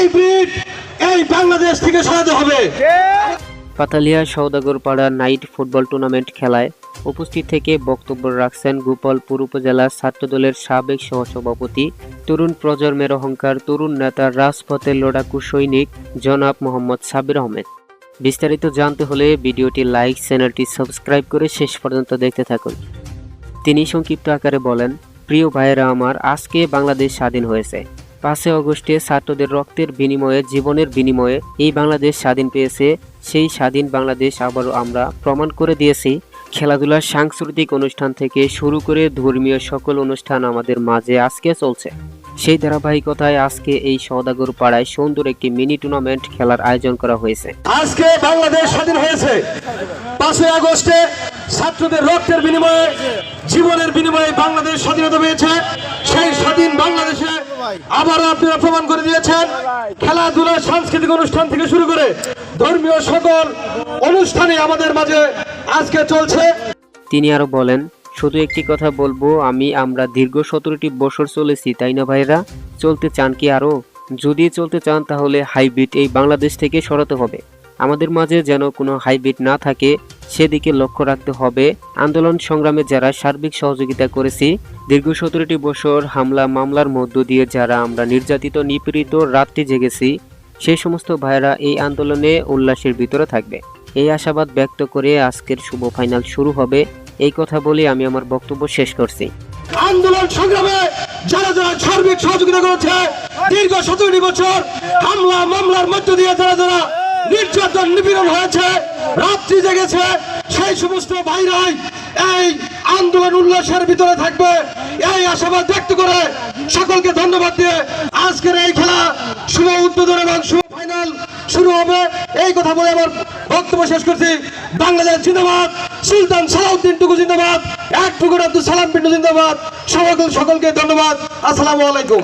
Hybrid এই বাংলাদেশ থেকে সরাতে হবে। Patalia Saudagarpara night football tournament খেলায় উপস্থিত থেকে বক্তব্য রাখছেন গোপালপুর উপজেলা ছাত্রদলের সাবেক সহসভাপতি, তরুণ প্রজন্মের অহংকার, তরুণ নেতা, রাজপথের লড়াকু সৈনিক জনাব মোহাম্মদ সাব্বির আহমেদ। বিস্তারিত জানতে হলে ভিডিওটি লাইক, চ্যানেলটি সাবস্ক্রাইব করে শেষ পর্যন্ত দেখতে থাকুন। তিনি সংক্ষিপ্ত আকারে বলেন, প্রিয় ভাইয়েরা আমার, আজকে বাংলাদেশ স্বাধীন হয়েছে। 5 আগস্টে ছাত্রদের রক্তের বিনিময়ে, জীবনের বিনিময়ে এই বাংলাদেশ স্বাধীন পেয়েছে। সেই স্বাধীন বাংলাদেশ আবারও আমরা প্রমাণ করে দিয়েছি। খেলাধুলার সাংস্কৃতিক অনুষ্ঠান থেকে শুরু করে ধর্মীয় সকল অনুষ্ঠান আমাদের মাঝে আজকে চলছে। সেই ধারাবাহিকতায় আজকে এই সওদাগরপাড়ায় সুন্দর একটি মিনি টুর্নামেন্ট খেলার আয়োজন করা হয়েছে। আজকে বাংলাদেশ স্বাধীন হয়েছে 5 আগস্টে ছাত্রদের রক্তের বিনিময়ে, জীবনের বিনিময়ে বাংলাদেশ স্বাধীনতা পেয়েছে। সেই স্বাধীন বাংলাদেশে আবার আপনারা প্রমাণ করে দিয়েছেন। খেলাধুলা, সাংস্কৃতিক অনুষ্ঠান থেকে শুরু করে ধর্মীয় সকল অনুষ্ঠানে আমাদের মাঝে আজকে চলছে। তিনি আরো বলেন, শুধু একটি কথা বলবো, আমরা দীর্ঘ 17টি বছর চলেছি, তাই না ভাইরা? চলতে চান কি আরো? যদি চলতে চান তাহলে হাইব্রিড এই বাংলাদেশ থেকে সরাতে হবে। আমাদের মাঝে যেন কোনো হাইব্রিড না থাকে, সেদিকে লক্ষ্য রাখতে হবে। আন্দোলন সংগ্রামে যারা সার্বিক সহযোগিতা করেছি, দীর্ঘ 17টি বছর হামলা মামলার মধ্য দিয়ে যারা আমরা নির্যাতিত, নিপীড়িত, রাত্রি জেগেছি, সেই সমস্ত ভাইরা এই আন্দোলনে উল্লাসের ভিতরে থাকবে। এই আশাবাদ ব্যক্ত করে আজকের শুভ ফাইনাল শুরু হবে। এই কথা বলে আমি আমার বক্তব্য শেষ করছি। আন্দোলন সংগ্রামে যারা যারা সার্বিক সহযোগিতা করেছে, দীর্ঘ 17টি বছর হামলা মামলার মধ্য দিয়ে যারা নির্যাতন, নিপীড়ন হয়েছে, রাত্রি জেগেছে, সেই সমস্ত ভাইরাই এই আন্দোলন উল্লাসের ভিতরে থাকবে। এই আশাবাদ ব্যক্ত করে সকলকে ধন্যবাদ দিয়ে আজকের এই খেলা শুভ উদ্বোধন এবং শুভ ফাইনাল শুরু হবে। এই কথা বলে আমার বক্তব্য শেষ করছি। বাংলাদেশ জিন্দাবাদ, সুলতান সালাউদ্দিন টুকু জিন্দাবাদ, এক টুকুর আব্দুল সালাম পিন্টু জিন্দাবাদ। সকলকে ধন্যবাদ। আসসালামু আলাইকুম।